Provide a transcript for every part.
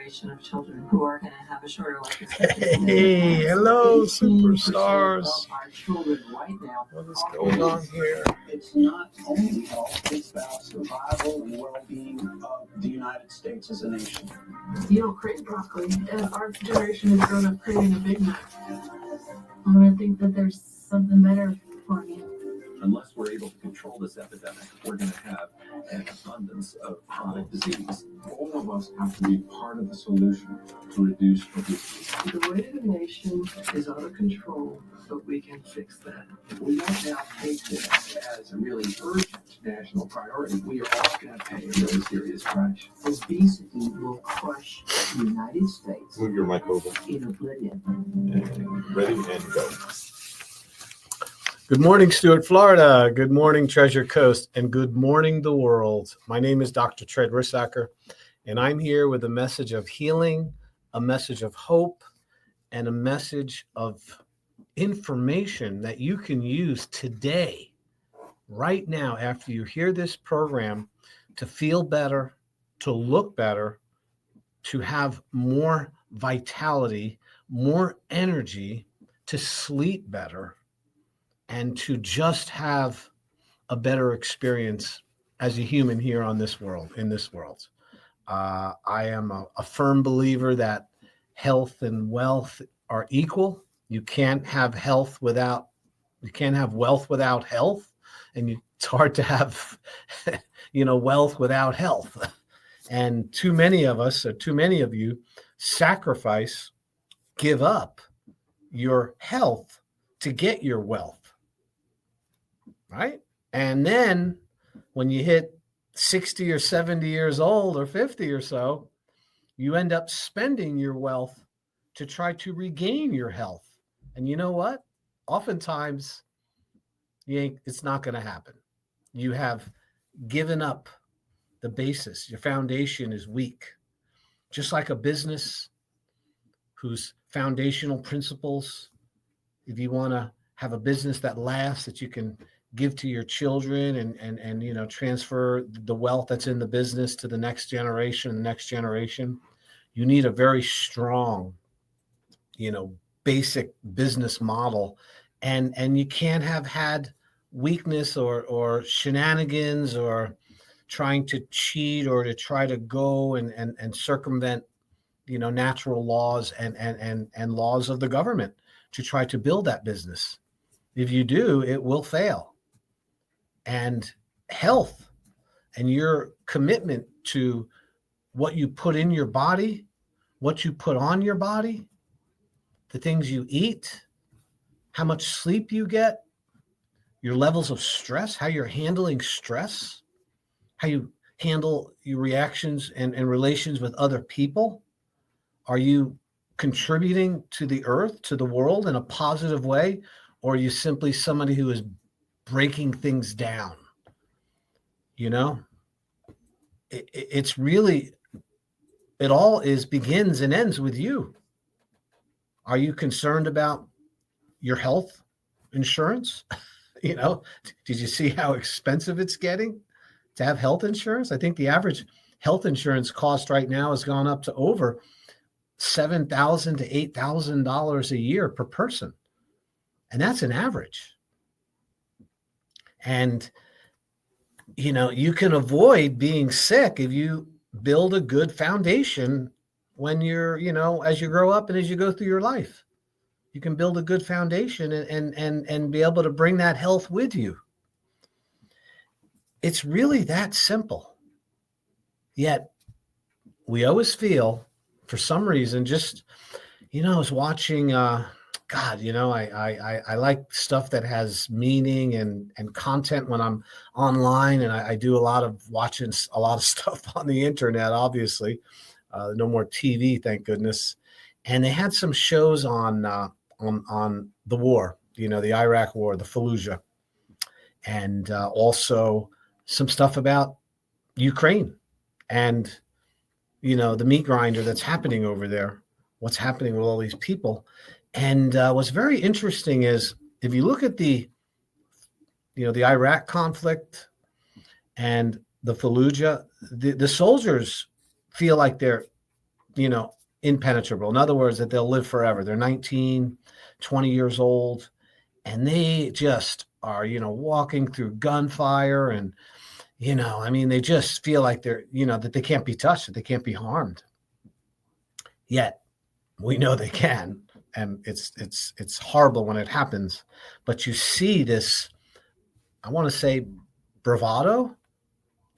generation of children who are going to have a shorter life expectancy. Hey, hello, superstars. Of our children right now. What is going on here? It's not only health, it's about survival and well-being of the United States as a nation. You don't crave broccoli, and our generation has grown up craving a Big Mac. I'm going to think that there's something better for me. Unless we're able to control this epidemic, we're going to have an abundance of chronic disease. All of us have to be part of the solution to reduce obesity. The weight of the nation is out of control, but we can fix that. We don't now take this as a really urgent national priority. We are all going to pay a really serious price. Obesity will crush the United States Move your mic over. in oblivion. And ready and go. Good morning, Stuart, Florida. Good morning, Treasure Coast. And good morning, the world. My name is Dr. Tred Rissacker, and I'm here with a message of healing, a message of hope, and a message of information that you can use today, right now, after you hear this program, to feel better, to look better, to have more vitality, more energy, to sleep better, and to just have a better experience as a human here on this world, in this world. I am a firm believer that health and wealth are equal. You can't have wealth without health, and it's hard to have, wealth without health. And too many of us, or too many of you, give up your health to get your wealth. Right? And then when you hit 60 or 70 years old or 50 or so, you end up spending your wealth to try to regain your health. And you know what? Oftentimes, it's not going to happen. You have given up the basis. Your foundation is weak. Just like a business whose foundational principles, if you want to have a business that lasts, that you can give to your children and transfer the wealth that's in the business to the next generation, you need a very strong, basic business model. And you can't have had weakness or shenanigans or trying to cheat or to try to go and circumvent, natural laws and laws of the government to try to build that business. If you do, it will fail. And health and your commitment to what you put in your body, what you put on your body, the things you eat, how much sleep you get, your levels of stress, how you're handling stress, how you handle your reactions and relations with other people. Are you contributing to the earth, to the world in a positive way? Or are you simply somebody who is breaking things down? It's really, it all begins and ends with you. Are you concerned about your health insurance? Did you see how expensive it's getting to have health insurance? I think the average health insurance cost right now has gone up to over $7,000 to $8,000 a year per person. And that's an average. And, you can avoid being sick if you build a good foundation when you're, as you grow up and as you go through your life. You can build a good foundation and be able to bring that health with you. It's really that simple. Yet we always feel, for some reason, just, I was watching, I like stuff that has meaning and content when I'm online, and I do watching a lot of stuff on the internet, obviously. No more TV, thank goodness. And they had some shows on the war, the Iraq war, the Fallujah, and also some stuff about Ukraine and, the meat grinder that's happening over there, what's happening with all these people. And what's very interesting is if you look at the Iraq conflict and the Fallujah, the soldiers feel like they're impenetrable. In other words, that they'll live forever. They're 19, 20 years old, and they just are, walking through gunfire. And, they just feel like they're, that they can't be touched, that they can't be harmed. Yet we know they can. And it's horrible when it happens. But you see this, I want to say, bravado,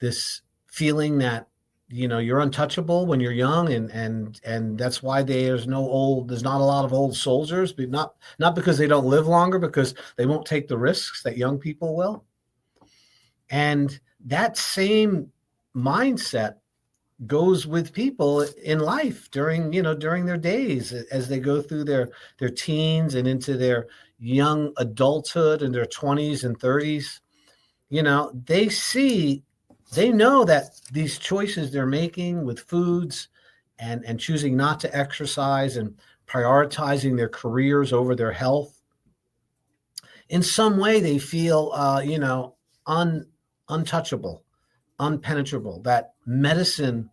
this feeling that, you're untouchable when you're young, and that's why there's not a lot of old soldiers, but not because they don't live longer, because they won't take the risks that young people will. And that same mindset goes with people in life during their days, as they go through their teens and into their young adulthood in their 20s and 30s. They know that these choices they're making with foods and choosing not to exercise and prioritizing their careers over their health, in some way they feel, untouchable, unpenetrable, that medicine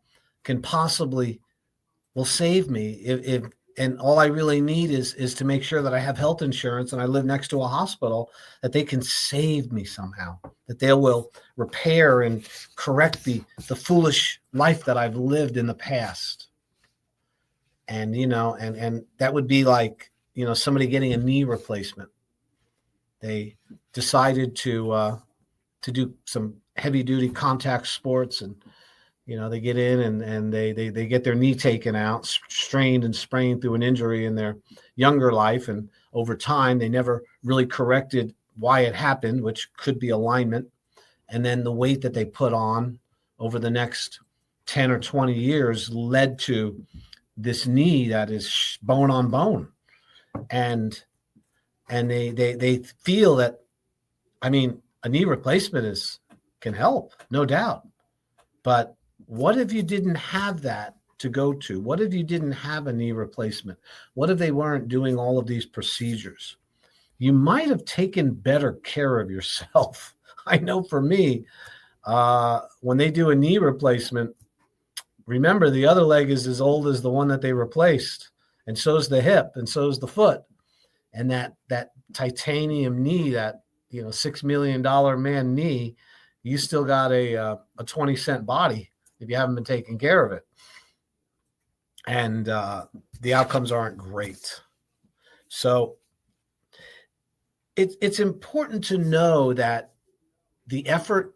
will save me if and all I really need is to make sure that I have health insurance and I live next to a hospital, that they can save me somehow, that they will repair and correct the foolish life that I've lived in the past. And, and that would be like, somebody getting a knee replacement. They decided to do some heavy duty contact sports, and they get in and they get their knee taken out, strained and sprained through an injury in their younger life. And over time, they never really corrected why it happened, which could be alignment. And then the weight that they put on over the next 10 or 20 years led to this knee that is bone on bone. And they feel that, a knee replacement can help, no doubt. But what if you didn't have that to go to? What if you didn't have a knee replacement? What if they weren't doing all of these procedures? You might have taken better care of yourself. I know for me, when they do a knee replacement, remember the other leg is as old as the one that they replaced, and so is the hip, and so is the foot. And that titanium knee, that $6 million man knee, you still got a 20-cent body if you haven't been taking care of it. And the outcomes aren't great. So it's important to know that the effort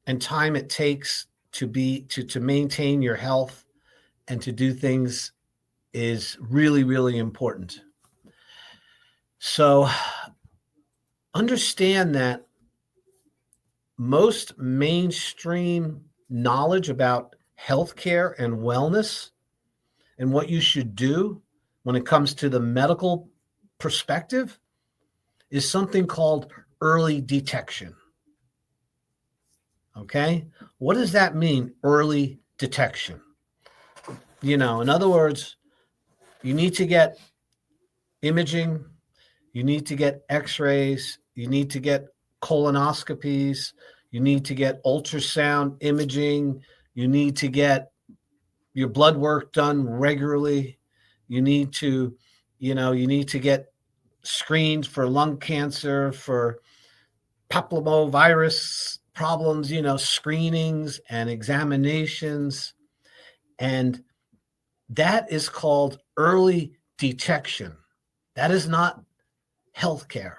and time it takes to maintain your health and to do things is really, really important. So understand that most mainstream knowledge about healthcare and wellness and what you should do when it comes to the medical perspective is something called early detection. Okay? What does that mean, early detection? In other words, you need to get imaging, you need to get x-rays, you need to get colonoscopies, you need to get ultrasound imaging, you need to get your blood work done regularly, you need to get screened for lung cancer, for papillomavirus problems, screenings and examinations. And that is called early detection. That is not healthcare.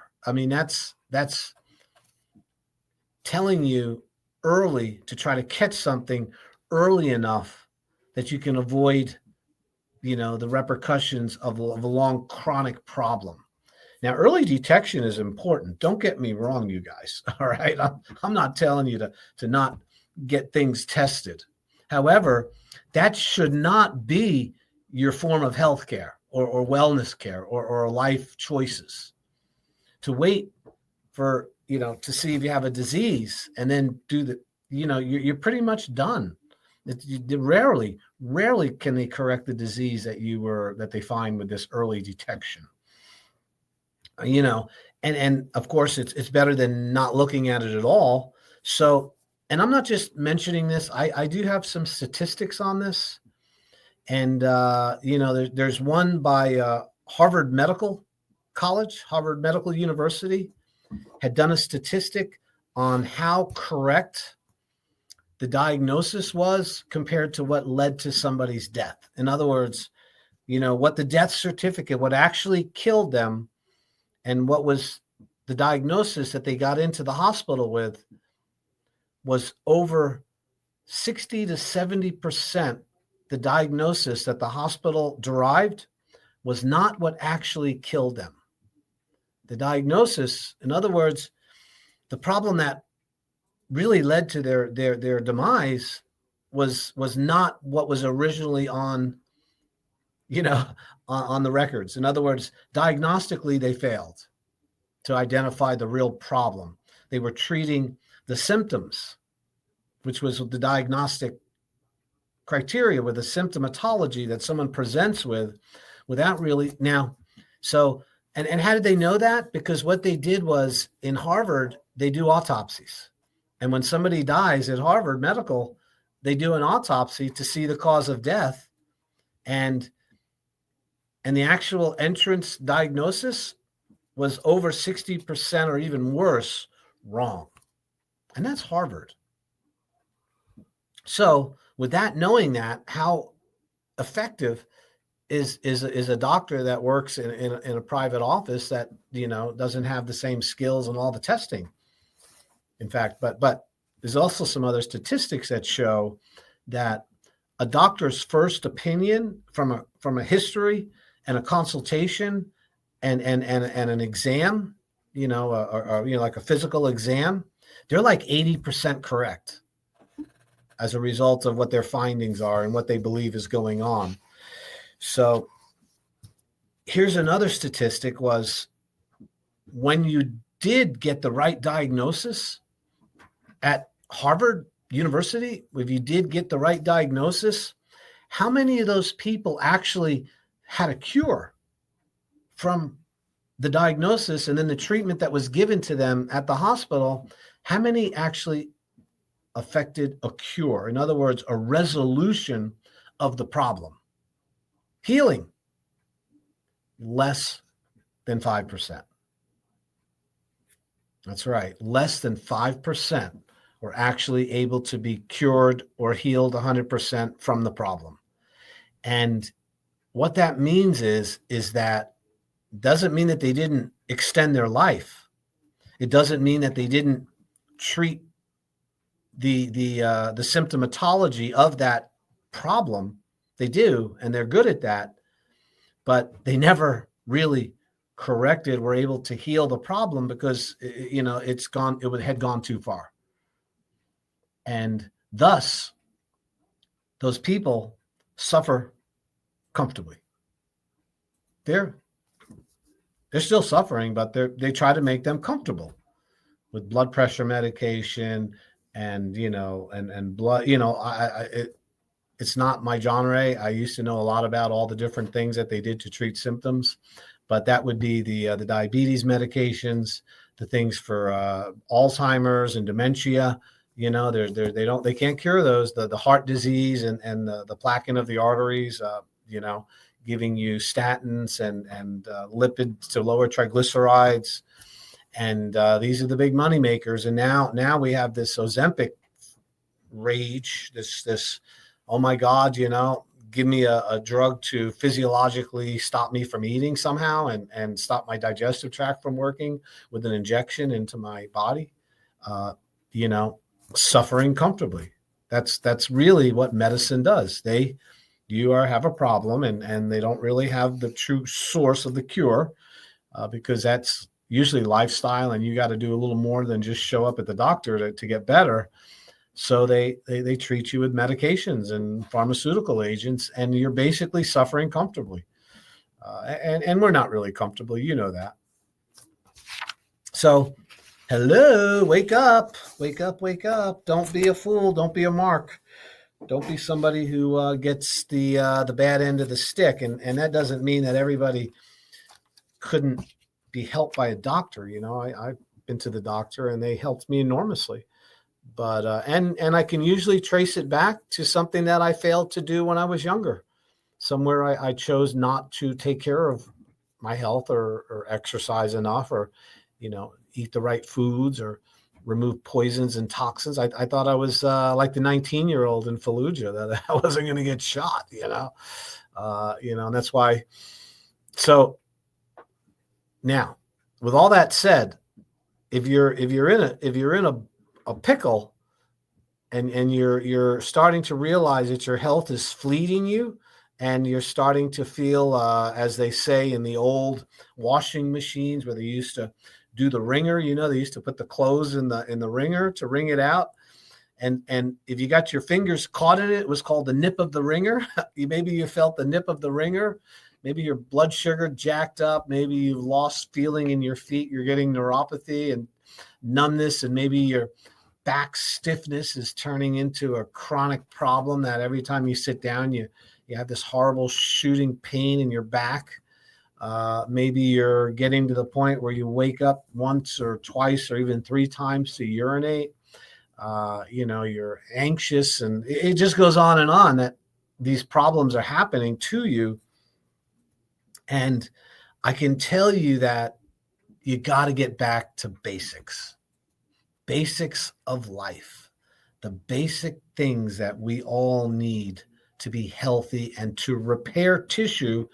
That's telling you early to try to catch something early enough that you can avoid, the repercussions of a long chronic problem. Now, early detection is important. Don't get me wrong, you guys. All right. I'm not telling you to not get things tested. However, that should not be your form of health care or wellness care or life choices. To wait for, to see if you have a disease and then you're pretty much done. Rarely can they correct the disease that they find with this early detection. And of course it's better than not looking at it at all. So, and I'm not just mentioning this, I do have some statistics on this. And, there's one by Harvard Medical College, Harvard Medical University, had done a statistic on how correct the diagnosis was compared to what led to somebody's death. In other words, what the death certificate, what actually killed them, and what was the diagnosis that they got into the hospital with was over 60 to 70%. The diagnosis that the hospital derived was not what actually killed them. The diagnosis, in other words, the problem that really led to their demise was not what was originally on the records. In other words, diagnostically, they failed to identify the real problem. They were treating the symptoms, which was the diagnostic criteria, with the symptomatology that someone presents with, without really now. So, and how did they know that? Because what they did was, in Harvard, they do autopsies. And when somebody dies at Harvard Medical, they do an autopsy to see the cause of death. And the actual entrance diagnosis was over 60% or even worse wrong. And that's Harvard. So with that, knowing that, how effective is a doctor that works in a private office that, doesn't have the same skills and all the testing. In fact, but there's also some other statistics that show that a doctor's first opinion from a history and a consultation and an exam, or like a physical exam, they're like 80% correct as a result of what their findings are and what they believe is going on. So here's another statistic: was when you did get the right diagnosis at Harvard University, if you did get the right diagnosis, how many of those people actually had a cure from the diagnosis and then the treatment that was given to them at the hospital? How many actually affected a cure? In other words, a resolution of the problem. Healing, less than 5%. That's right. Less than 5% were actually able to be cured or healed 100% from the problem. And what that means is that doesn't mean that they didn't extend their life. It doesn't mean that they didn't treat the symptomatology of that problem. They do, and they're good at that, but they never really were able to heal the problem because, it had gone too far. And thus, those people suffer comfortably. They're still suffering, but they try to make them comfortable with blood pressure medication and blood. It's not my genre. I used to know a lot about all the different things that they did to treat symptoms, but that would be the diabetes medications, the things for Alzheimer's and dementia. They can't cure those. The heart disease and the plaquing of the arteries. Giving you statins and lipids to lower triglycerides, and these are the big money makers. And now we have this Ozempic rage. This oh my God, give me a drug to physiologically stop me from eating somehow and stop my digestive tract from working with an injection into my body. Suffering comfortably. That's really what medicine does. You have a problem and they don't really have the true source of the cure because that's usually lifestyle, and you got to do a little more than just show up at the doctor to get better. So they treat you with medications and pharmaceutical agents, and you're basically suffering comfortably. And we're not really comfortable. You know that. So, hello, wake up, wake up, wake up. Don't be a fool. Don't be a mark. Don't be somebody who gets the bad end of the stick. And that doesn't mean that everybody couldn't be helped by a doctor. I've been to the doctor and they helped me enormously. But and I can usually trace it back to something that I failed to do when I was younger. somewhere I chose not to take care of my health or exercise enough or, eat the right foods or remove poisons and toxins. I thought I was like the 19-year-old in Fallujah, that I wasn't going to get shot, and that's why. So now, with all that said, if you're in a pickle and you're starting to realize that your health is fleeting you, and you're starting to feel, as they say in the old washing machines where they used to do the wringer, they used to put the clothes in the wringer to wring it out. And if you got your fingers caught in it, it was called the nip of the wringer. Maybe you felt the nip of the wringer. Maybe your blood sugar jacked up. Maybe you've lost feeling in your feet. You're getting neuropathy and numbness, and maybe your back stiffness is turning into a chronic problem that every time you sit down, you have this horrible shooting pain in your back. Maybe you're getting to the point where you wake up once or twice or even 3 times to urinate. You're anxious, and it just goes on that these problems are happening to you. And I can tell you that you got to get back to basics of life, the basic things that we all need to be healthy and to repair tissue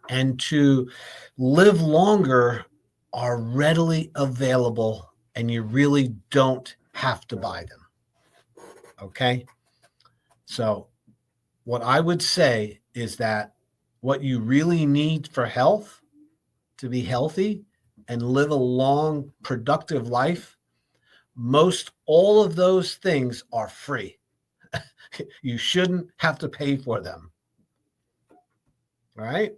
and to live longer are readily available, and you really don't have to buy them. Okay? So what I would say is that what you really need for health, to be healthy and live a long, productive life, most all of those things are free. You shouldn't have to pay for them. All right?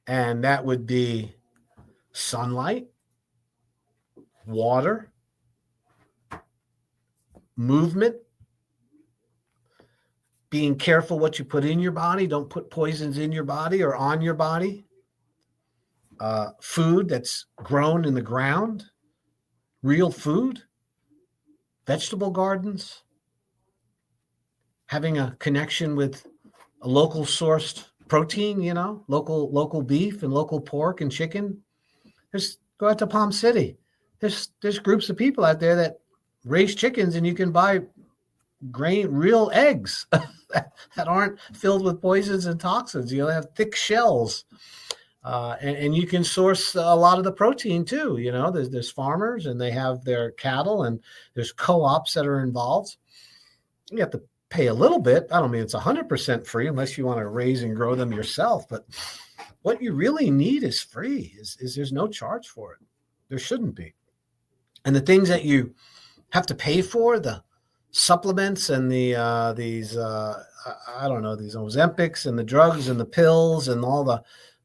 And that would be sunlight, water, movement, being careful what you put in your body. Don't put poisons in your body or on your body. Food that's grown in the ground, real food, vegetable gardens, having a connection with a local sourced protein, local beef and local pork and chicken. Go out to Palm City. There's groups of people out there that raise chickens, and you can buy real eggs that aren't filled with poisons and toxins. They have thick shells. And you can source a lot of the protein too. There's farmers, and they have their cattle, and there's co-ops that are involved. You have to pay a little bit. I don't mean it's 100% free unless you want to raise and grow them yourself. But what you really need is free. Is there's no charge for it. There shouldn't be. And the things that you have to pay for, the supplements and these Ozempics and the drugs and the pills and all the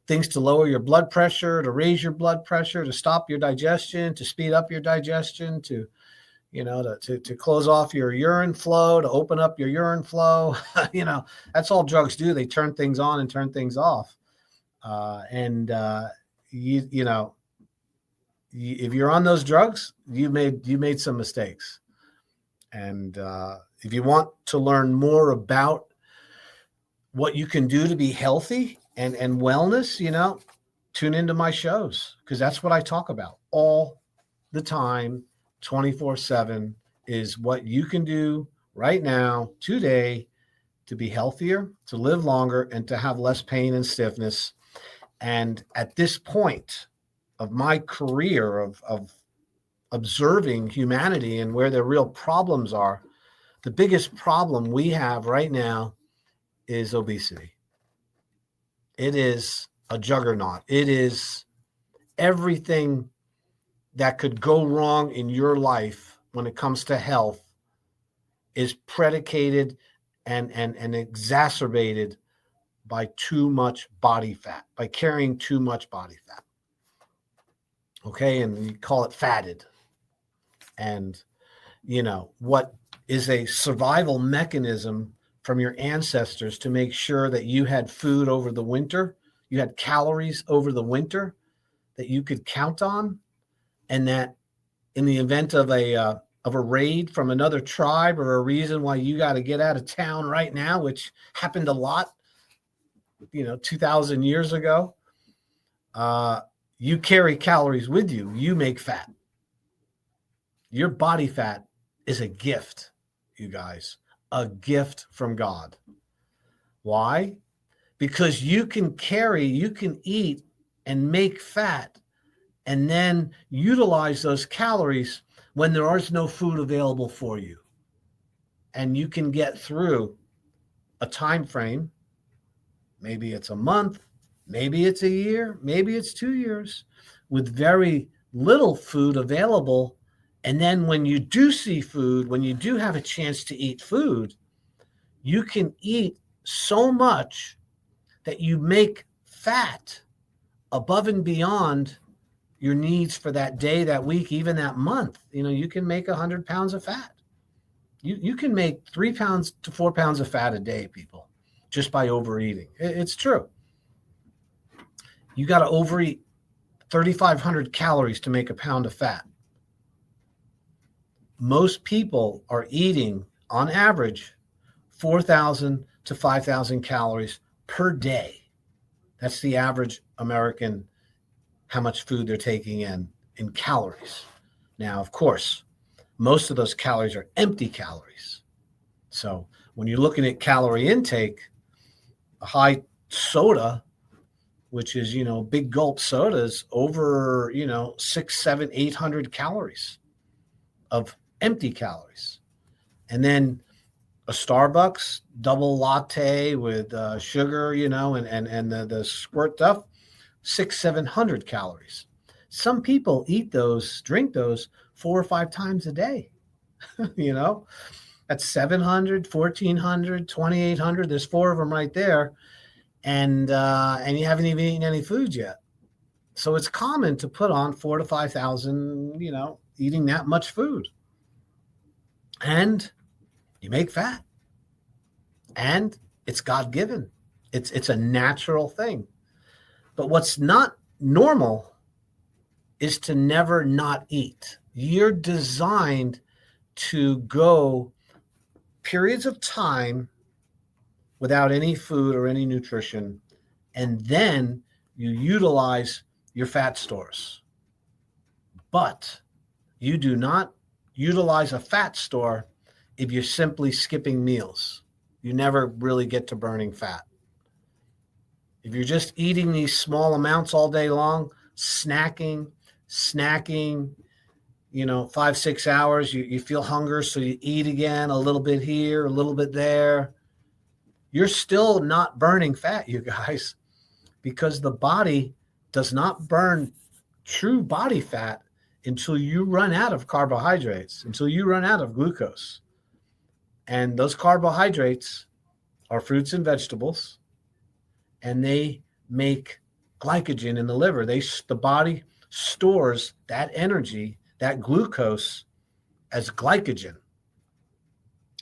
things to lower your blood pressure, to raise your blood pressure, to stop your digestion, to speed up your digestion, to close off your urine flow, to open up your urine flow. That's all drugs do. They turn things on and turn things off. If you're on those drugs, you made some mistakes. And if you want to learn more about what you can do to be healthy and wellness, tune into my shows, because that's what I talk about all the time, 24/7, is what you can do right now, today, to be healthier, to live longer, and to have less pain and stiffness. And at this point of my career of observing humanity and where the real problems are, the biggest problem we have right now is obesity. It is a juggernaut. It is everything that could go wrong in your life when it comes to health is predicated and exacerbated by too much body fat, by carrying too much body fat. Okay, and you call it fatted. And, what is a survival mechanism from your ancestors to make sure that you had food over the winter, you had calories over the winter that you could count on, and that in the event of a raid from another tribe or a reason why you got to get out of town right now, which happened a lot 2,000 years ago, you carry calories with you. You make fat. Your body fat is a gift, you guys, a gift from God. Why? Because you can eat and make fat and then utilize those calories when there is no food available for you. And you can get through a time frame. Maybe it's a month, maybe it's a year, maybe it's 2 years with very little food available. And then when you do see food, when you do have a chance to eat food, you can eat so much that you make fat above and beyond your needs for that day, that week, even that month. You can make 100 pounds of fat. You can make 3 pounds to 4 pounds of fat a day, people, just by overeating. It's true. You got to overeat 3,500 calories to make a pound of fat. Most people are eating, on average, 4,000 to 5,000 calories per day. That's the average American, how much food they're taking in calories. Now, of course, most of those calories are empty calories. So when you're looking at calorie intake, a high soda, which is, big gulp sodas, over, 600, 700, 800 calories of empty calories. And then a Starbucks double latte with sugar, and the squirt stuff, 600, 700 calories. Some people drink those 4 or 5 times a day. That's 700, 1,400, 2,800. There's 4 of them right there. And you haven't even eaten any food yet. So it's common to put on 4,000 to 5,000, eating that much food. And you make fat. And it's God-given. It's a natural thing. But what's not normal is to never not eat. You're designed to go periods of time without any food or any nutrition, and then you utilize your fat stores. But you do not utilize a fat store if you're simply skipping meals. You never really get to burning fat. If you're just eating these small amounts all day long, snacking, 5, 6 hours, you feel hunger, so you eat again, a little bit here, a little bit there. You're still not burning fat, you guys, because the body does not burn true body fat until you run out of carbohydrates, until you run out of glucose. And those carbohydrates are fruits and vegetables, and they make glycogen in the liver. The body stores that energy, that glucose, as glycogen.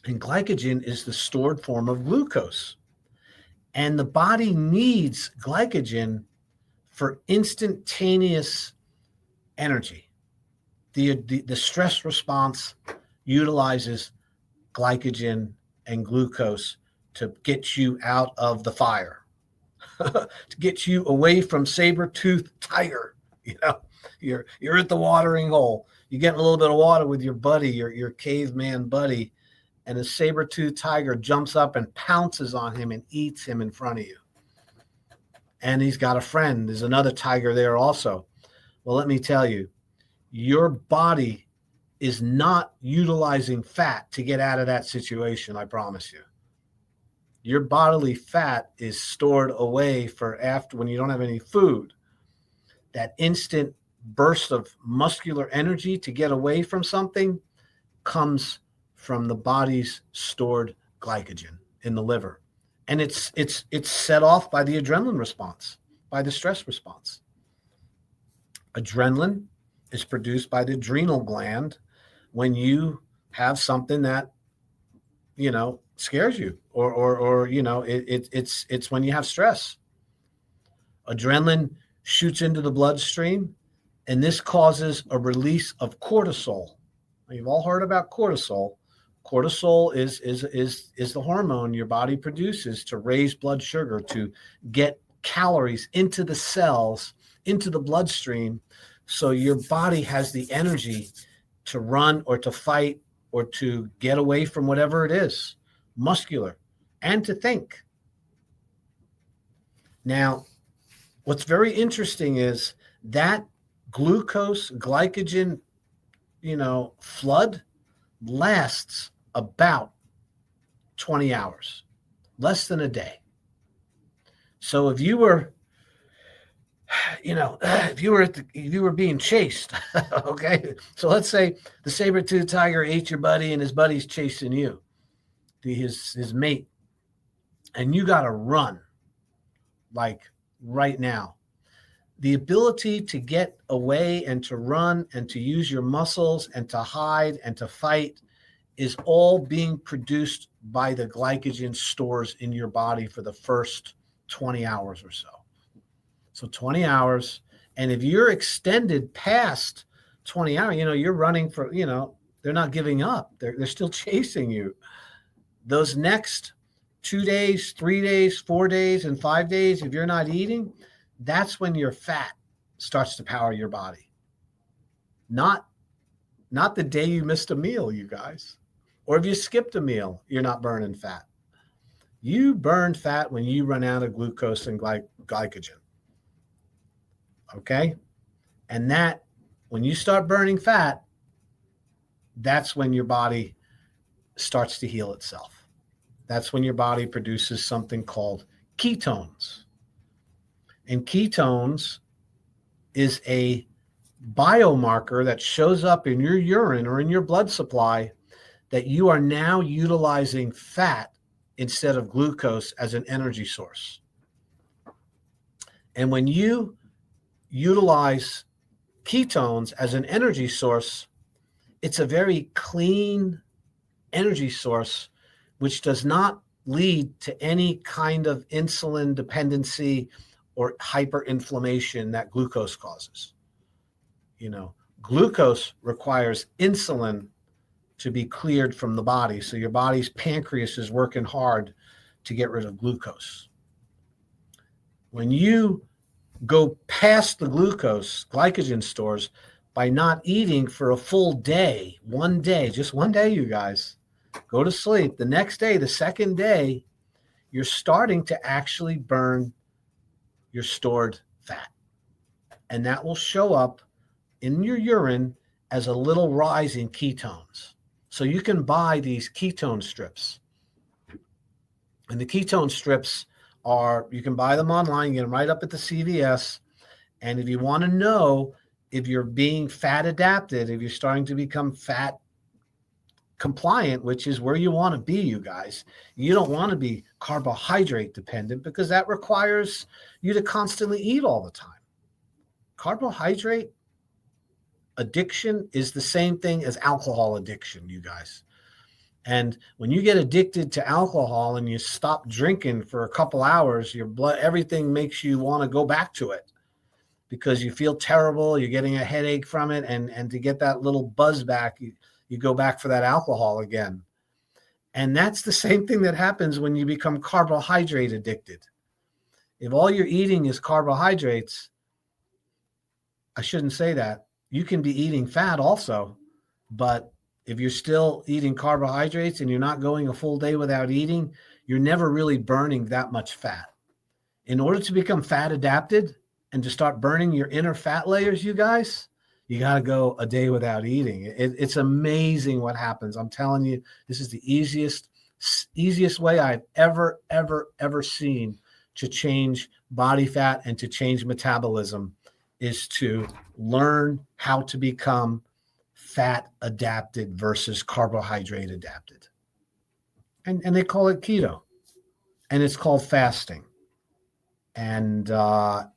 And glycogen is the stored form of glucose. And the body needs glycogen for instantaneous energy. The stress response utilizes glycogen and glucose to get you out of the fire, to get you away from saber-toothed tiger. You're at the watering hole. You get a little bit of water with your buddy, your caveman buddy, and a saber-toothed tiger jumps up and pounces on him and eats him in front of you. And he's got a friend. There's another tiger there also. Well, let me tell you, your body is not utilizing fat to get out of that situation, I promise you. Your bodily fat is stored away for after, when you don't have any food. That instant burst of muscular energy to get away from something comes from the body's stored glycogen in the liver. And it's set off by the adrenaline response, by the stress response. Adrenaline is produced by the adrenal gland when you have something that, scares you, or it's when you have stress. Adrenaline shoots into the bloodstream, and this causes a release of cortisol. Now, you've all heard about cortisol. Cortisol is the hormone your body produces to raise blood sugar, to get calories into the cells, into the bloodstream, so your body has the energy to run or to fight or to get away from whatever it is, muscular, and to think. Now, what's very interesting is that glucose, glycogen, flood lasts about 20 hours, less than a day. So if you were, if you were being chased, okay. So let's say the saber-toothed tiger ate your buddy and his buddy's chasing you, his mate, and you got to run like right now. The ability to get away and to run and to use your muscles and to hide and to fight is all being produced by the glycogen stores in your body for the first 20 hours or so. So 20 hours. And if you're extended past 20 hours, you're running for, they're not giving up. They're still chasing you. Those next 2 days, 3 days, 4 days, and 5 days, if you're not eating, that's when your fat starts to power your body. Not the day you missed a meal, you guys. Or if you skipped a meal, you're not burning fat. You burn fat when you run out of glucose and glycogen. Okay? And that, when you start burning fat, that's when your body starts to heal itself. That's when your body produces something called ketones. And ketones is a biomarker that shows up in your urine or in your blood supply that you are now utilizing fat instead of glucose as an energy source. And when you utilize ketones as an energy source, it's a very clean energy source, which does not lead to any kind of insulin dependency or hyperinflammation that glucose causes. Glucose requires insulin to be cleared from the body. So your body's pancreas is working hard to get rid of glucose. When you go past the glycogen stores by not eating for a full day, just one day, you guys, go to sleep. The next day, the second day, you're starting to actually burn your stored fat. And that will show up in your urine as a little rise in ketones. So you can buy these ketone strips. And the ketone strips you can buy them online, you get them right up at the CVS. And if you want to know if you're being fat adapted, if you're starting to become fat compliant, which is where you want to be, you guys. You don't want to be carbohydrate dependent because that requires you to constantly eat all the time. Carbohydrate addiction is the same thing as alcohol addiction, you guys. And when you get addicted to alcohol and you stop drinking for a couple hours, your blood, everything makes you want to go back to it because you feel terrible. You're getting a headache from it. And to get that little buzz back, you go back for that alcohol again. And that's the same thing that happens when you become carbohydrate addicted. If all you're eating is carbohydrates, I shouldn't say that. You can be eating fat also, but if you're still eating carbohydrates and you're not going a full day without eating, you're never really burning that much fat. In order to become fat adapted and to start burning your inner fat layers, you guys, you got to go a day without eating. It's amazing what happens. I'm telling you, this is the easiest way I've ever seen to change body fat and to change metabolism is to learn how to become fat adapted versus carbohydrate adapted. And they call it keto. And it's called fasting. And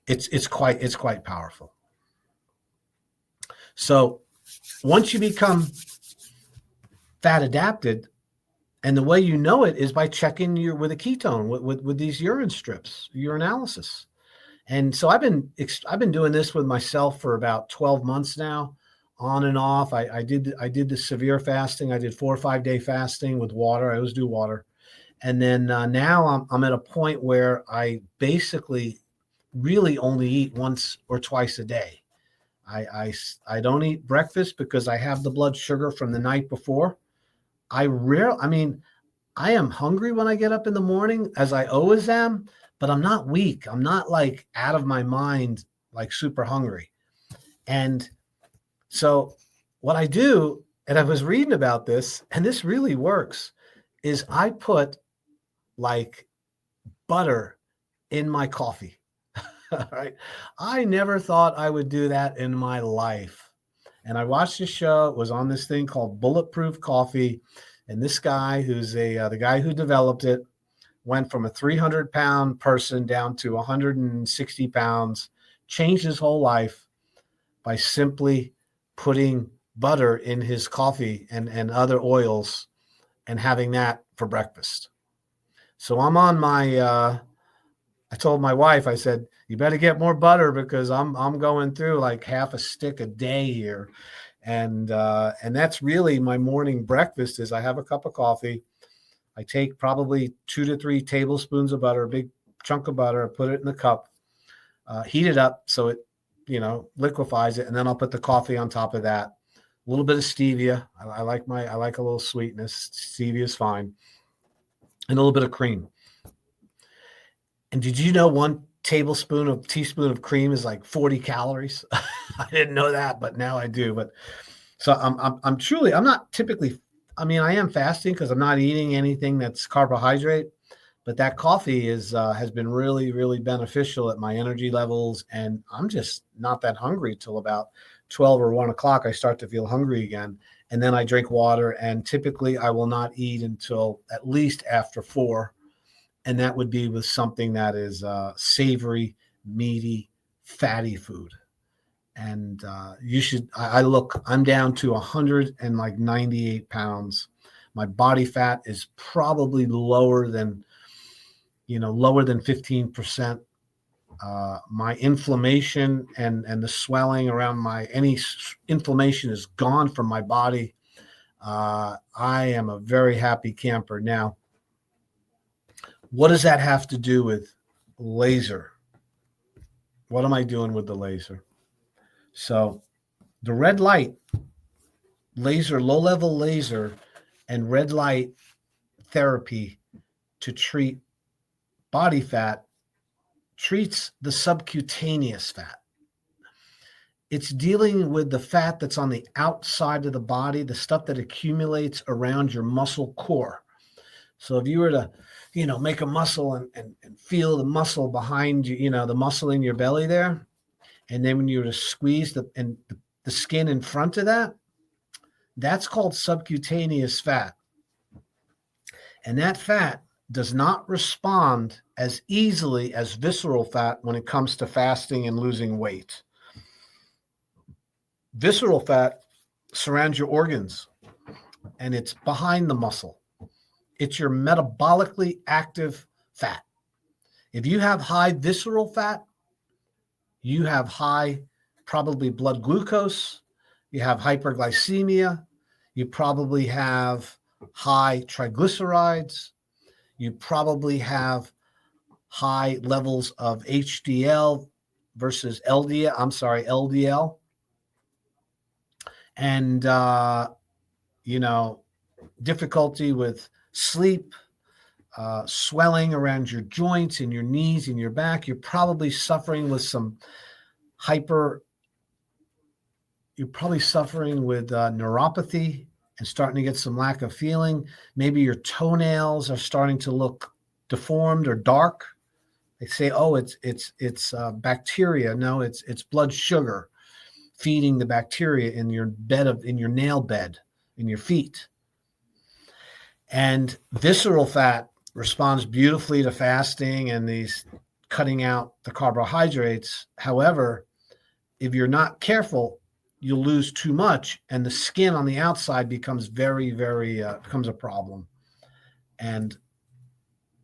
it's quite powerful. So once you become fat adapted, and the way you know it is by checking with a ketone with these urine strips, urinalysis. And so I've been doing this with myself for about 12 months now on and off. I did the severe fasting. I did 4 or 5 day fasting with water. I always do water. And then now I'm at a point where I basically really only eat once or twice a day. I don't eat breakfast because I have the blood sugar from the night before. I mean, I am hungry when I get up in the morning, as I always am, but I'm not weak. I'm not like out of my mind, like super hungry. And so what I do, and I was reading about this, and this really works, is I put like butter in my coffee. Right? I never thought I would do that in my life. And I watched a show. It was on this thing called Bulletproof Coffee. And this guy, who's the guy who developed it, went from a 300-pound person down to 160 pounds, changed his whole life by simply putting butter in his coffee and other oils and having that for breakfast. So I'm on my, I told my wife, I said, you better get more butter because I'm going through like half a stick a day here. And that's really my morning breakfast is I have a cup of coffee. I take probably 2 to 3 tablespoons of butter, a big chunk of butter, put it in the cup, heat it up so it, liquefies it. And then I'll put the coffee on top of that. A little bit of stevia. I like a little sweetness. Stevia is fine. And a little bit of cream. And did you know 1 teaspoon of cream is like 40 calories? I didn't know that, but now I do. But so I'm not typically, I am fasting because I'm not eating anything that's carbohydrate, but that coffee has been really, really beneficial at my energy levels. And I'm just not that hungry till about 12 or 1 o'clock. I start to feel hungry again. And then I drink water, and typically I will not eat until at least after 4. And that would be with something that is savory, meaty, fatty food. And I'm down to 198 pounds. My body fat is probably lower than 15%. My inflammation and the swelling around any inflammation is gone from my body. I am a very happy camper. Now, what does that have to do with laser? What am I doing with the laser? So the red light laser, low-level laser, and red light therapy to treat body fat treats the subcutaneous fat. It's dealing with the fat that's on the outside of the body, the stuff that accumulates around your muscle core. So if you were to, make a muscle and feel the muscle behind you, the muscle in your belly there, and then when you were to squeeze the skin in front of that, that's called subcutaneous fat. And that fat does not respond as easily as visceral fat when it comes to fasting and losing weight. Visceral fat surrounds your organs, and it's behind the muscle. It's your metabolically active fat. If you have high visceral fat, you have high probably blood glucose, you have hyperglycemia, you probably have high triglycerides, you probably have high levels of HDL versus LDL. And, difficulty with sleep, swelling around your joints and your knees and your back. You're probably suffering with neuropathy and starting to get some lack of feeling. Maybe your toenails are starting to look deformed or dark. They say, oh, it's bacteria. No, it's blood sugar feeding the bacteria in your nail bed, in your feet. And visceral fat responds beautifully to fasting and these cutting out the carbohydrates. However, if you're not careful, you'll lose too much, and the skin on the outside becomes very, very becomes a problem. And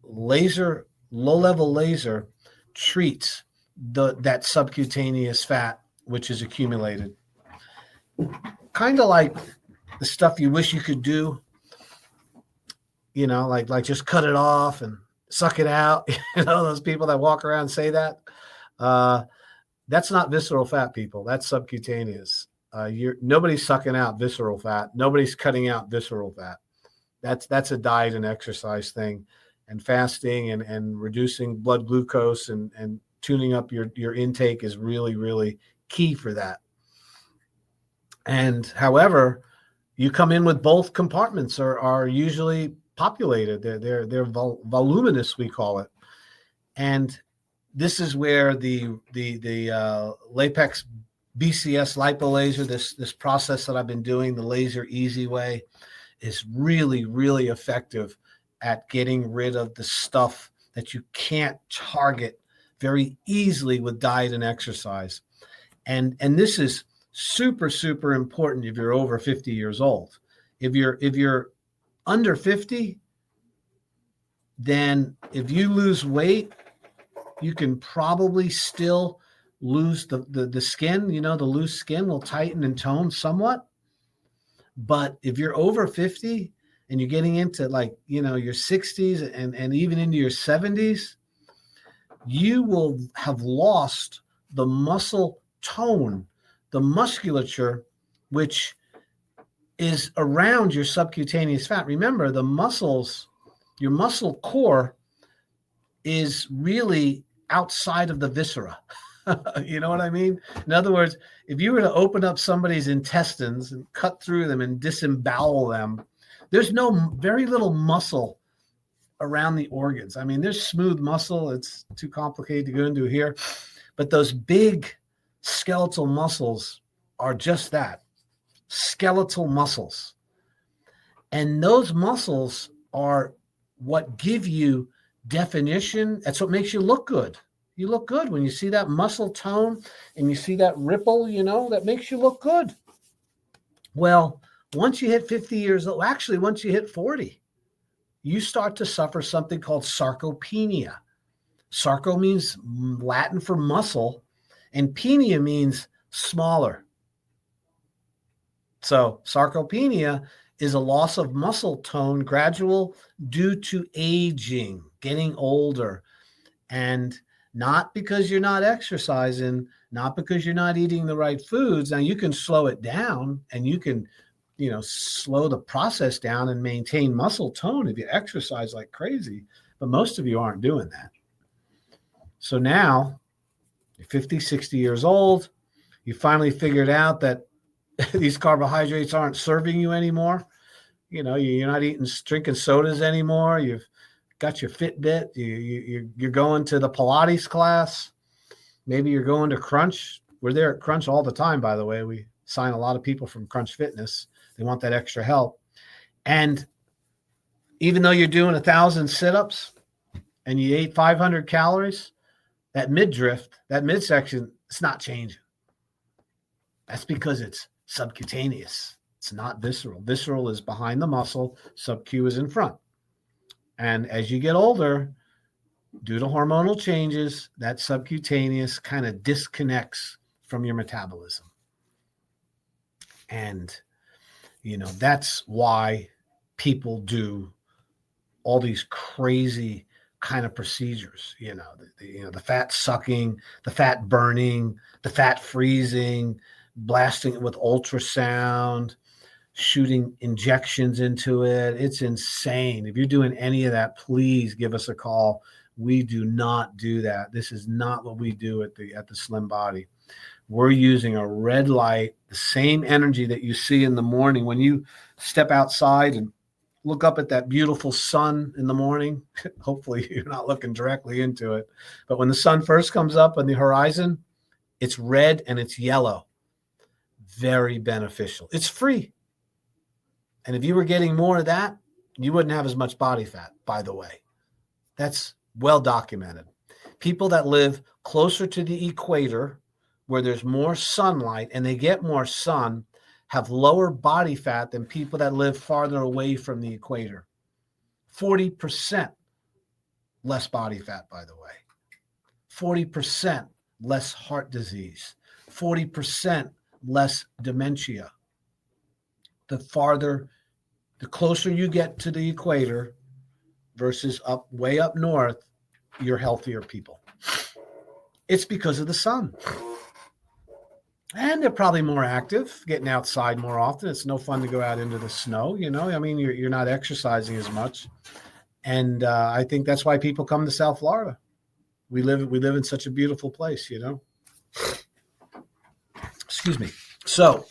low-level laser treats that subcutaneous fat which is accumulated. kind of like the stuff you wish you could do, like just cut it off and suck it out. Those people that walk around and say that. That's not visceral fat, people. That's subcutaneous. Nobody's sucking out visceral fat. Nobody's cutting out visceral fat. That's a diet and exercise thing, and fasting and reducing blood glucose and tuning up your intake is really, really key for that. And however, you come in with both compartments are usually populated. They're voluminous, we call it. And this is where the Lapex BCS lipolaser, this process that I've been doing, the laser easy way, is really, really effective at getting rid of the stuff that you can't target very easily with diet and exercise. And this is super, super important if you're over 50 years old. If you're under 50, then if you lose weight, you can probably still lose the skin. The loose skin will tighten and tone somewhat. But if you're over 50 and you're getting into your 60s and even into your 70s, you will have lost the muscle tone, the musculature, which is around your subcutaneous fat. Remember, the muscles, your muscle core is really outside of the viscera. You know what I mean? In other words, if you were to open up somebody's intestines and cut through them and disembowel them, there's very little muscle around the organs. I mean, there's smooth muscle. It's too complicated to go into here. But those big skeletal muscles are just that, skeletal muscles. And those muscles are what give you definition. That's what makes you look good. You look good when you see that muscle tone and you see that ripple, that makes you look good. Well, once you hit 50 years old, actually, once you hit 40, you start to suffer something called sarcopenia. Sarco means Latin for muscle, and penia means smaller. So sarcopenia is a loss of muscle tone, gradual due to aging, getting older, and not because you're not exercising, not because you're not eating the right foods. Now you can slow it down and you can, slow the process down and maintain muscle tone if you exercise like crazy. But most of you aren't doing that. So now you're 50, 60 years old. You finally figured out that these carbohydrates aren't serving you anymore. You're not drinking sodas anymore. You've got your Fitbit. You're going to the Pilates class. Maybe you're going to Crunch. We're there at Crunch all the time, by the way. We sign a lot of people from Crunch Fitness. They want that extra help. And even though you're doing 1,000 sit-ups and you ate 500 calories, that midsection, it's not changing. That's because it's subcutaneous. It's not visceral. Visceral is behind the muscle. Sub-Q is in front. And as you get older, due to hormonal changes, that subcutaneous kind of disconnects from your metabolism. And, that's why people do all these crazy kind of procedures, the fat sucking, the fat burning, the fat freezing, blasting it with ultrasound, shooting injections into it. It's insane. If you're doing any of that, please give us a call. We do not do that. This is not what we do at the Slim Body. We're using a red light, the same energy that you see in the morning when you step outside and look up at that beautiful sun in the morning. Hopefully you're not looking directly into it. But when the sun first comes up on the horizon, it's red and it's yellow. Very beneficial. It's free. And if you were getting more of that, you wouldn't have as much body fat, by the way. That's well documented. People that live closer to the equator, where there's more sunlight and they get more sun, have lower body fat than people that live farther away from the equator. 40% less body fat, by the way. 40% less heart disease. 40% less dementia. The closer you get to the equator versus way up north, you're healthier people. It's because of the sun. And they're probably more active, getting outside more often. It's no fun to go out into the snow, I mean, you're not exercising as much. And I think that's why people come to South Florida. We live in such a beautiful place, Excuse me. So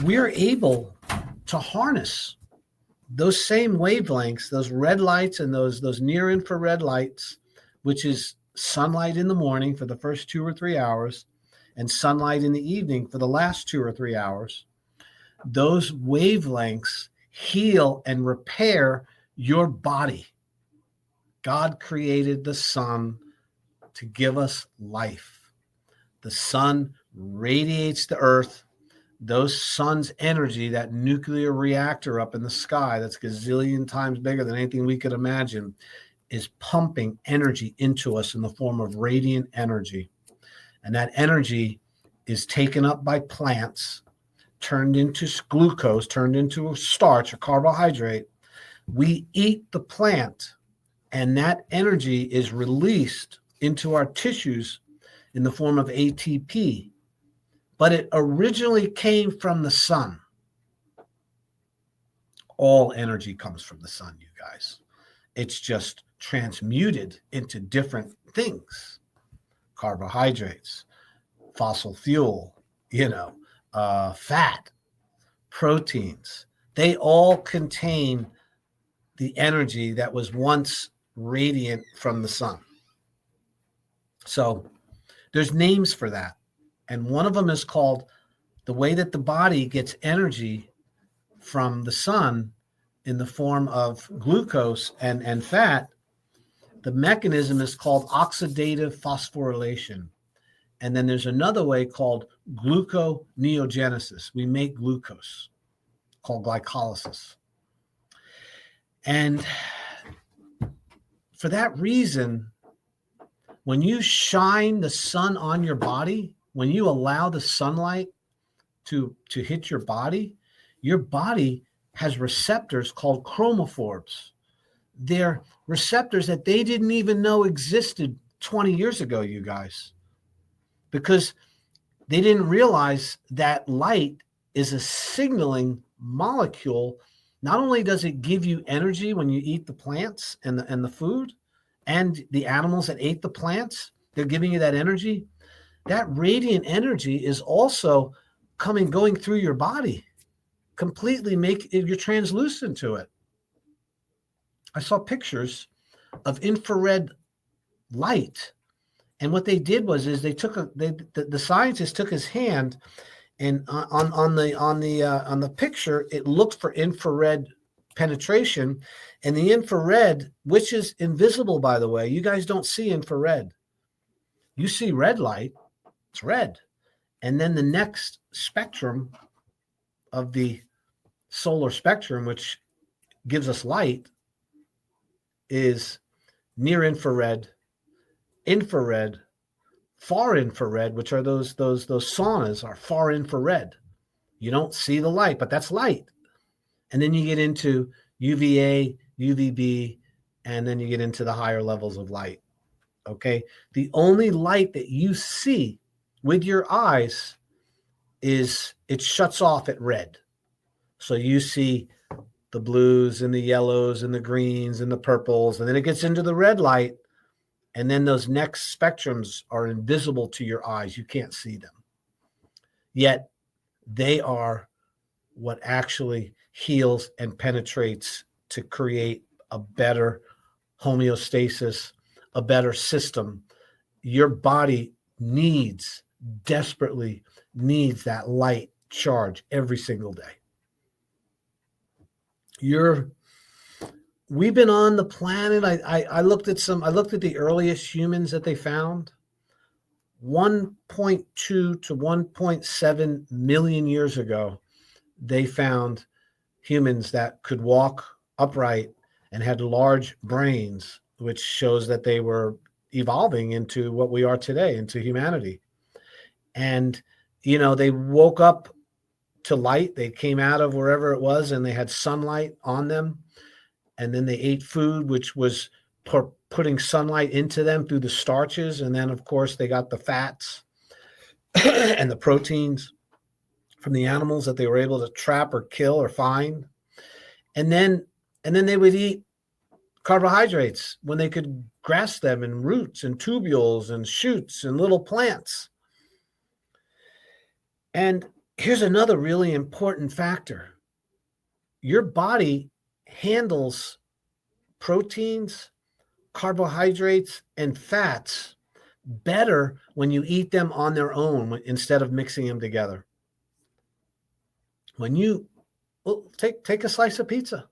we're able to harness those same wavelengths, those red lights and those near infrared lights, which is sunlight in the morning for the first 2 or 3 hours and sunlight in the evening for the last 2 or 3 hours. Those wavelengths heal and repair your body. God created the sun to give us life. The sun radiates the earth. Those sun's energy, that nuclear reactor up in the sky that's gazillion times bigger than anything we could imagine, is pumping energy into us in the form of radiant energy. And that energy is taken up by plants, turned into glucose, turned into a starch, a carbohydrate. We eat the plant, and that energy is released into our tissues in the form of ATP. But it originally came from the sun. All energy comes from the sun, you guys. It's just transmuted into different things. Carbohydrates, fossil fuel, fat, proteins. They all contain the energy that was once radiant from the sun. So there's names for that. And one of them is called the way that the body gets energy from the sun in the form of glucose and fat. The mechanism is called oxidative phosphorylation. And then there's another way called gluconeogenesis. We make glucose, called glycolysis. And for that reason, when you shine the sun on your body, when you allow the sunlight to hit your body has receptors called chromophores. They're receptors that they didn't even know existed 20 years ago, you guys, because they didn't realize that light is a signaling molecule. Not only does it give you energy when you eat the plants and the food and the animals that ate the plants, they're giving you that energy. That radiant energy is also going through your body, completely you're translucent to it. I saw pictures of infrared light, and what they did was they took the scientist took his hand, and on the picture it looked for infrared penetration, and the infrared, which is invisible, by the way, you guys don't see infrared. You see red light, it's red. And then the next spectrum of the solar spectrum, which gives us light, is near infrared, infrared, far infrared, which are those saunas are far infrared. You don't see the light, but that's light. And then you get into UVA, UVB, and then you get into the higher levels of light. Okay. The only light that you see with your eyes is it shuts off at red. So you see the blues and the yellows and the greens and the purples, and then it gets into the red light. And then those next spectrums are invisible to your eyes. You can't see them. Yet they are what actually heals and penetrates to create a better homeostasis, a better system. Your body desperately needs that light charge every single day. We've been on the planet. I looked at the earliest humans that they found. 1.2 to 1.7 million years ago, they found humans that could walk upright and had large brains, which shows that they were evolving into what we are today, into humanity. And, they woke up to light. They came out of wherever it was and they had sunlight on them. And then they ate food, which was putting sunlight into them through the starches. And then, of course, they got the fats and the proteins from the animals that they were able to trap or kill or find. And then they would eat carbohydrates when they could grasp them in roots and tubules and shoots and little plants. And here's another really important factor. Your body handles proteins, carbohydrates, and fats better when you eat them on their own instead of mixing them together. When you take a slice of pizza,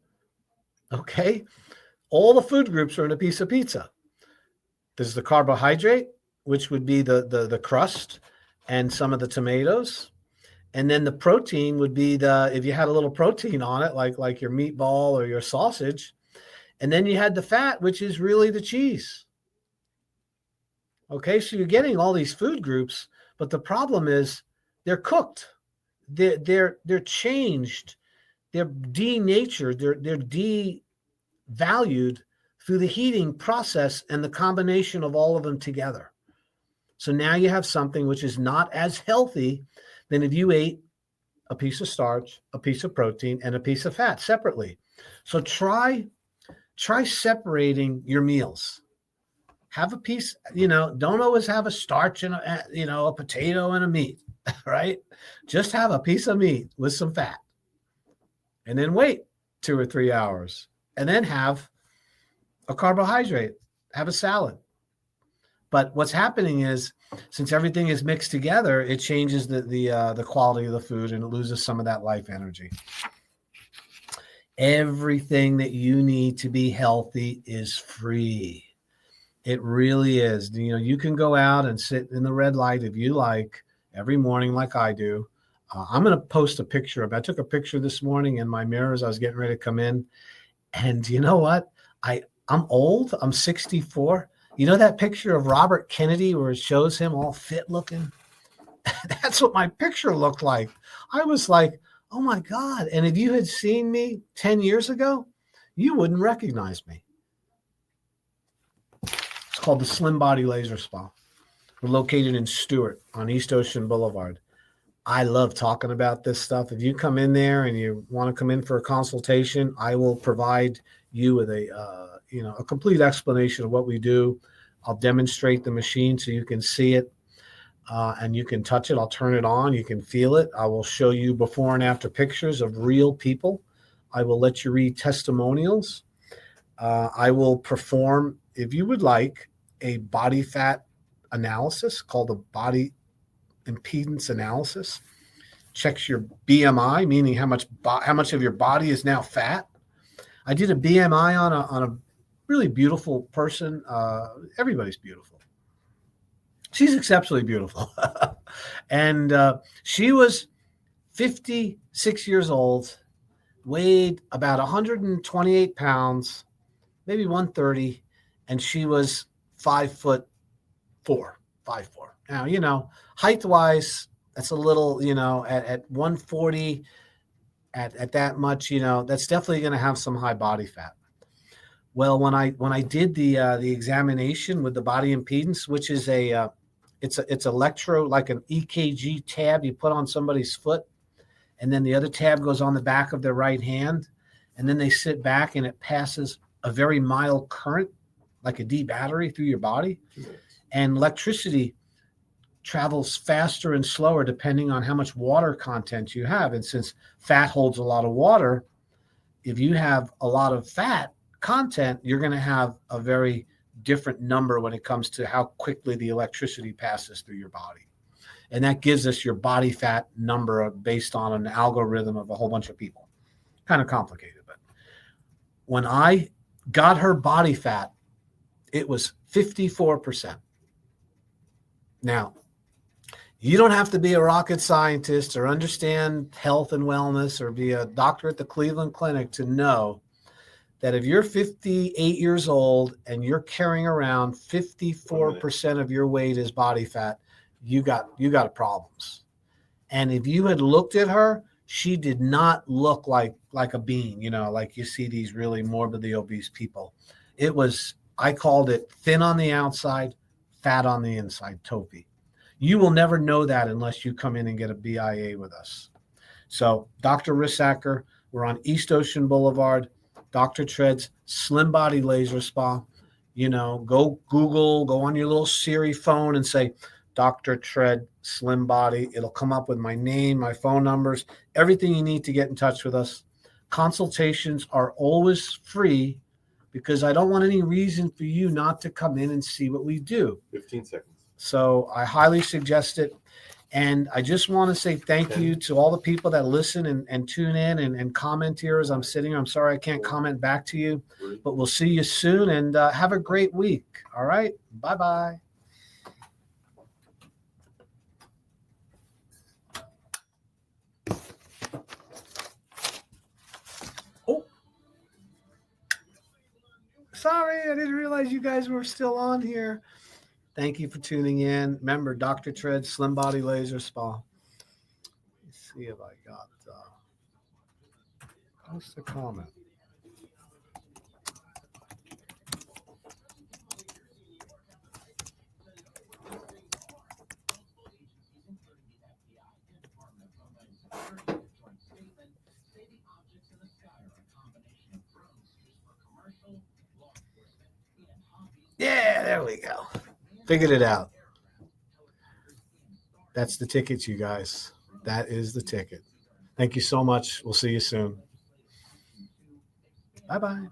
okay? All the food groups are in a piece of pizza. There's the carbohydrate, which would be the crust and some of the tomatoes. And then the protein would be if you had a little protein on it, like your meatball or your sausage. And then you had the fat, which is really the cheese. Okay, so you're getting all these food groups, but the problem is they're cooked. They're changed. They're denatured. They're devalued through the heating process and the combination of all of them together. So now you have something which is not as healthy than if you ate a piece of starch, a piece of protein, and a piece of fat separately. So try separating your meals. Have a piece, don't always have a starch and a potato and a meat, right? Just have a piece of meat with some fat. And then wait 2 or 3 hours. And then have a carbohydrate, have a salad. But what's happening is, since everything is mixed together, it changes the quality of the food and it loses some of that life energy. Everything that you need to be healthy is free. It really is. You can go out and sit in the red light if you like every morning like I do. I'm going to post a picture of it. I took a picture this morning in my mirror as I was getting ready to come in. And you know what? I'm old. I'm 64. You know that picture of Robert Kennedy where it shows him all fit looking? That's what my picture looked like. I was like, oh my God. And if you had seen me 10 years ago, you wouldn't recognize me. It's called the Slim Body Laser Spa. We're located in Stewart on East Ocean Boulevard. I love talking about this stuff. If you come in there and you want to come in for a consultation, I will provide you with a complete explanation of what we do. I'll demonstrate the machine so you can see it and you can touch it. I'll turn it on. You can feel it. I will show you before and after pictures of real people. I will let you read testimonials. I will perform, if you would like, a body fat analysis called a body impedance analysis. Checks your BMI, meaning how much of your body is now fat. I did a BMI on a really beautiful person. Everybody's beautiful. She's exceptionally beautiful. And she was 56 years old, weighed about 128 pounds, maybe 130, and she was 5'4". Now, height-wise, that's a little, at 140, at that much, that's definitely going to have some high body fat. Well, when I did the examination with the body impedance, which is it's electro, like an EKG tab you put on somebody's foot, and then the other tab goes on the back of their right hand, and then they sit back and it passes a very mild current, like a D battery, through your body, and electricity travels faster and slower depending on how much water content you have. And since fat holds a lot of water, if you have a lot of fat content, you're going to have a very different number when it comes to how quickly the electricity passes through your body. And that gives us your body fat number based on an algorithm of a whole bunch of people. Kind of complicated, but when I got her body fat, it was 54%. Now, you don't have to be a rocket scientist or understand health and wellness or be a doctor at the Cleveland Clinic to know that if you're 58 years old and you're carrying around 54% of your weight as body fat, you got problems. And if you had looked at her, she did not look like a bean, like you see these really morbidly obese people. It was, I called it thin on the outside, fat on the inside, Topi. You will never know that unless you come in and get a BIA with us. So Dr. Rissacker, we're on East Ocean Boulevard, Dr. Treds, Slim Body Laser Spa. Go Google, go on your little Siri phone and say, Dr. Tred Slim Body. It'll come up with my name, my phone numbers, everything you need to get in touch with us. Consultations are always free because I don't want any reason for you not to come in and see what we do. 15 seconds. So I highly suggest it. And I just want to say thank you to all the people that listen and tune in and comment here as I'm sitting here. I'm sorry I can't comment back to you, but we'll see you soon, and have a great week. All right. Bye-bye. Oh, sorry. I didn't realize you guys were still on here. Thank you for tuning in. Remember, Dr. Tred, Slim Body Laser Spa. Let's see if I got what's the comment? Yeah, there we go. Figured it out. That's the ticket, you guys. That is the ticket. Thank you so much. We'll see you soon. Bye-bye.